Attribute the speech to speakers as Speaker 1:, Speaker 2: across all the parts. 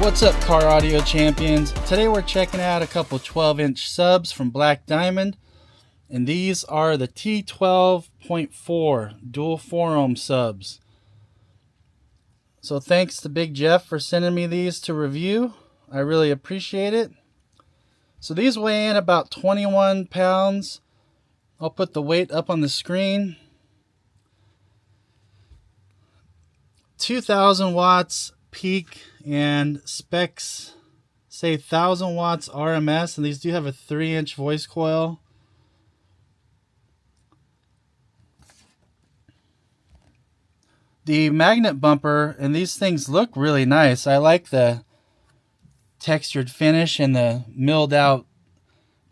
Speaker 1: What's up, car audio champions? Today we're checking out a couple 12-inch subs from Blackdiamond, and these are the T12.4 dual 4-ohm subs. So thanks to Big Jeff for sending me these to review. I really appreciate it. So these weigh in about 21 pounds. I'll put the weight up on the screen. 2,000 watts peak, and specs say 1,000 watts RMS, and these do have a 3-inch voice coil. The magnet bumper, and these things look really nice. I like the textured finish and the milled out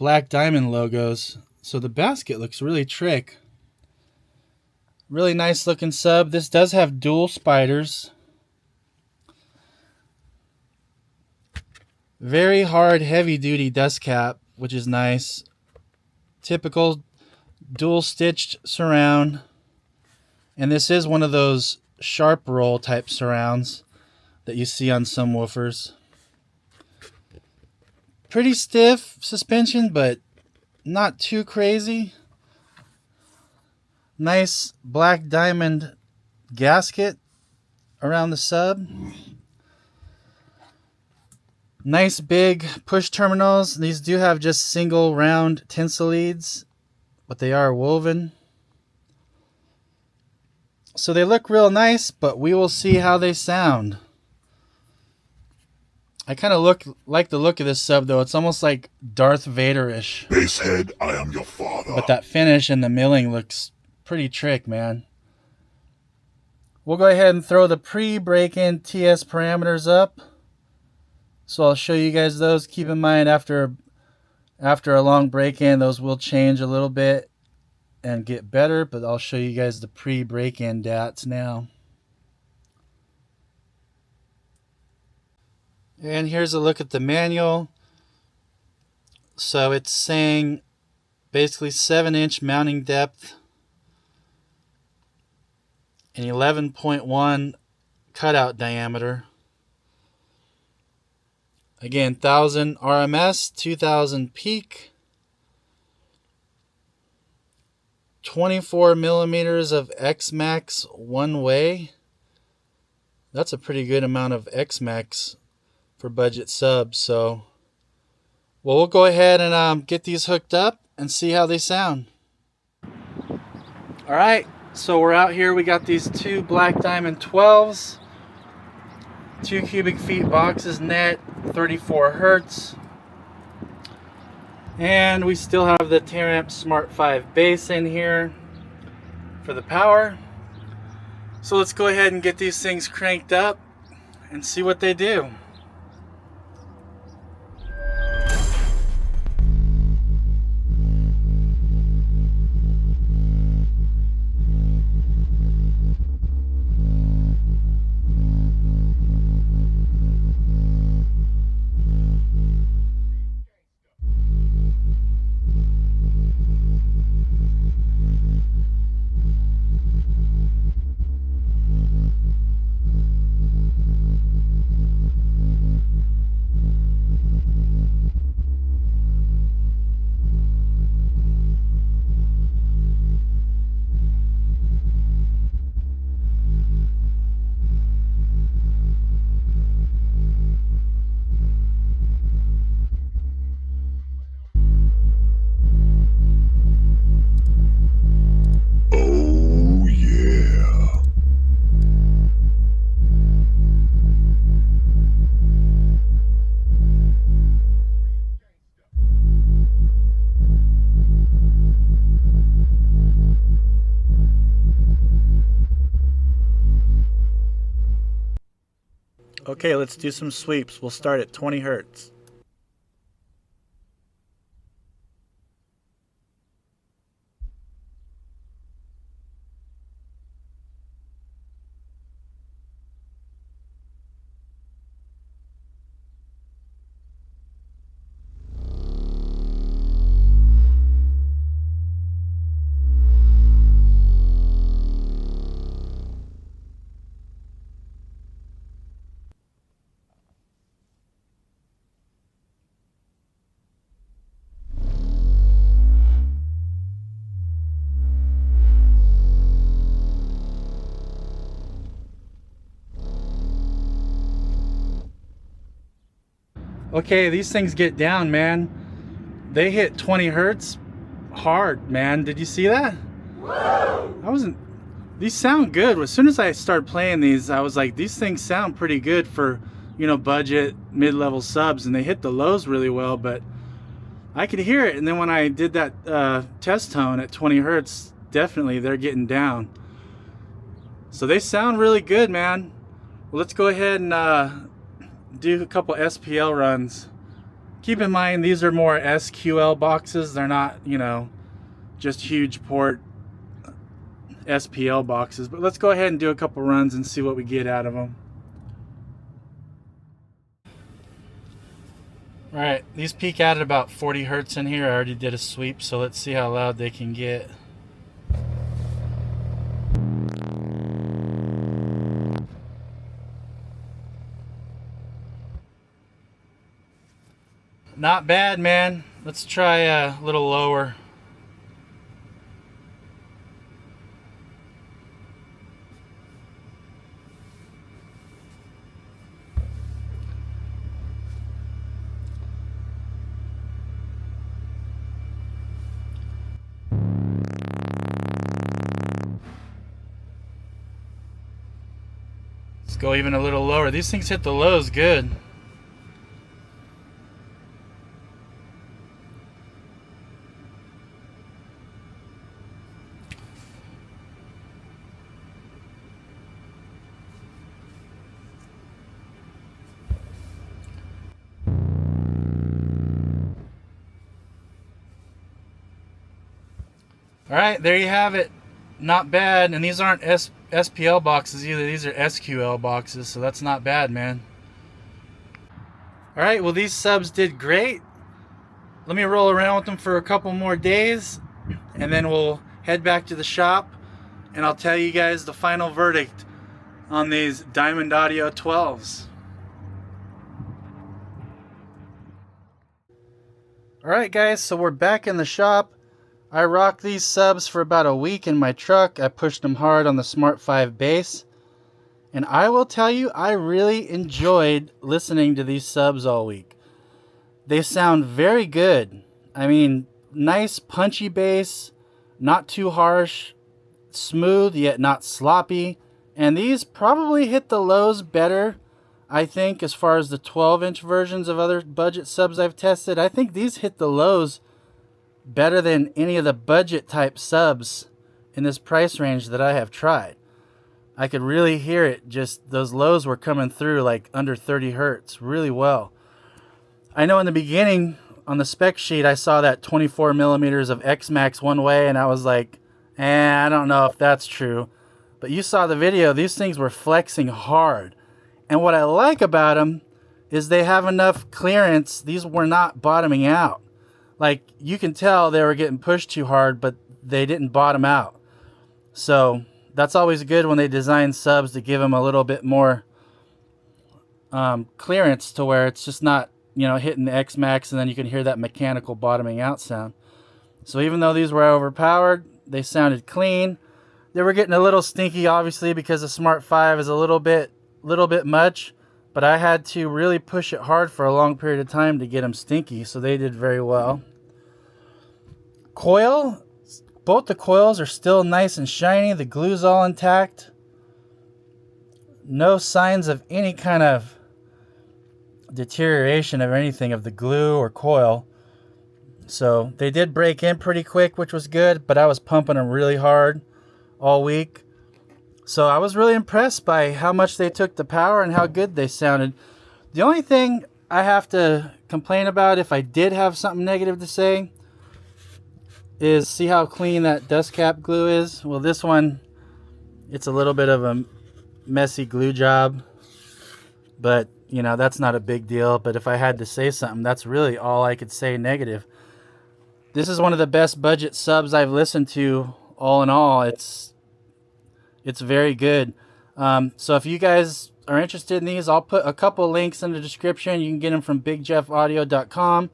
Speaker 1: Blackdiamond logos. So the basket looks really trick. Really nice looking sub. This does have dual spiders. Very hard, heavy duty dust cap, which is nice. Typical dual stitched surround. And this is one of those sharp roll type surrounds that you see on some woofers. Pretty stiff suspension, but not too crazy. Nice Blackdiamond gasket around the sub. Nice big push terminals. These do have just single round tinsel leads, but they are woven. So they look real nice, but we will see how they sound. I kind of like the look of this sub, though. It's almost like Darth Vader-ish.
Speaker 2: Basehead, I am your father.
Speaker 1: But that finish and the milling looks pretty trick, man. We'll go ahead and throw the pre-break-in TS parameters up. So I'll show you guys those. Keep in mind, after a long break-in, those will change a little bit and get better, but I'll show you guys the pre-break-in DATs now. And here's a look at the manual. So it's saying basically 7-inch mounting depth and 11.1 cutout diameter. Again, 1,000 RMS, 2,000 peak, 24 millimeters of X-Max one way. That's a pretty good amount of X-Max for budget subs. So, well, we'll go ahead and get these hooked up and see how they sound. All right, so we're out here. We got these two Blackdiamond 12s. 2 cubic feet boxes net, 34 hertz. And we still have the Teramp Smart 5 base in here for the power. So let's go ahead and get these things cranked up and see what they do. Okay, let's do some sweeps. We'll start at 20 hertz. Okay, these things get down, man. They hit 20 hertz hard, man. Did you see that? I wasn't... These sound good. As soon as I started playing these, I was like, these things sound pretty good for, you know, budget, mid-level subs, and they hit the lows really well, but I could hear it. And then when I did that test tone at 20 hertz, definitely they're getting down. So they sound really good, man. Well, let's go ahead and do a couple SPL runs. Keep in mind, these are more SQL boxes. They're not, you know, just huge port SPL boxes. But let's go ahead and do a couple runs and see what we get out of them. All right, these peak out at about 40 hertz in here. I already did a sweep, so let's see how loud they can get. Not bad, man. Let's try a little lower. Let's go even a little lower. These things hit the lows good. All right, there you have it. Not bad. And these aren't SPL boxes either. These are SQL boxes, so that's not bad, man. All right, well, these subs did great. Let me roll around with them for a couple more days, and then we'll head back to the shop, and I'll tell you guys the final verdict on these Diamond Audio 12s. All right, guys, so we're back in the shop. I rocked these subs for about a week in my truck. I pushed them hard on the Smart 5 bass. And I will tell you, I really enjoyed listening to these subs all week. They sound very good. I mean, nice punchy bass, not too harsh, smooth yet not sloppy. And these probably hit the lows better, I think, as far as the 12-inch versions of other budget subs I've tested. I think these hit the lows better than any of the budget type subs in this price range that I have tried. I could really hear it. Just those lows were coming through like under 30 hertz really well. I know in the beginning on the spec sheet I saw that 24 millimeters of X-Max one way, and I was like, I don't know if that's true. But you saw the video. These things were flexing hard. And what I like about them is they have enough clearance. These were not bottoming out. Like, you can tell they were getting pushed too hard, but they didn't bottom out. So that's always good when they design subs, to give them a little bit more clearance, to where it's just not, you know, hitting the X-Max and then you can hear that mechanical bottoming out sound. So even though these were overpowered, they sounded clean. They were getting a little stinky, obviously, because the Smart 5 is a little bit much. But I had to really push it hard for a long period of time to get them stinky, so they did very well. Coil, both the coils are still nice and shiny. The glue's all intact. No signs of any kind of deterioration of anything of the glue or coil. So they did break in pretty quick, which was good, but I was pumping them really hard all week. So I was really impressed by how much they took the power and how good they sounded. The only thing I have to complain about, if I did have something negative to say, is see how clean that dust cap glue is. Well, this one, it's a little bit of a messy glue job, but you know, that's not a big deal. But if I had to say something, that's really all I could say negative. This is one of the best budget subs I've listened to, all in all. It's very good. So if you guys are interested in these, I'll put a couple links in the description. You can get them from bigjeffaudio.com.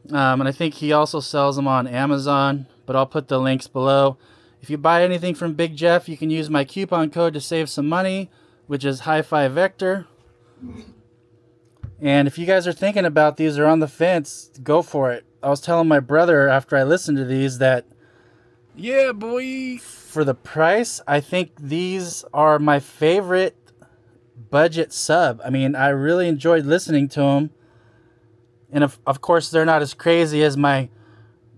Speaker 1: And I think he also sells them on Amazon, but I'll put the links below. If you buy anything from Big Jeff, you can use my coupon code to save some money, which is HiFi Vector. And if you guys are thinking about these or on the fence, go for it. I was telling my brother after I listened to these that,
Speaker 3: yeah, boy,
Speaker 1: for the price, I think these are my favorite budget sub. I mean, I really enjoyed listening to them. And of course, they're not as crazy as my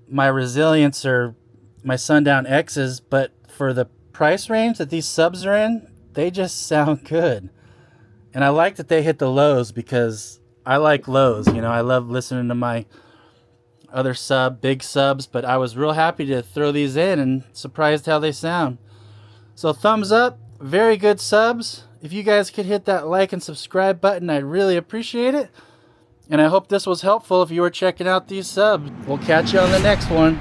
Speaker 1: Resilience or my Sundown X's, but for the price range that these subs are in, they just sound good. And I like that they hit the lows because I like lows. You know, I love listening to my other big subs, but I was real happy to throw these in and surprised how they sound. So thumbs up, very good subs. If you guys could hit that like and subscribe button, I'd really appreciate it. And I hope this was helpful if you were checking out these subs. We'll catch you on the next one.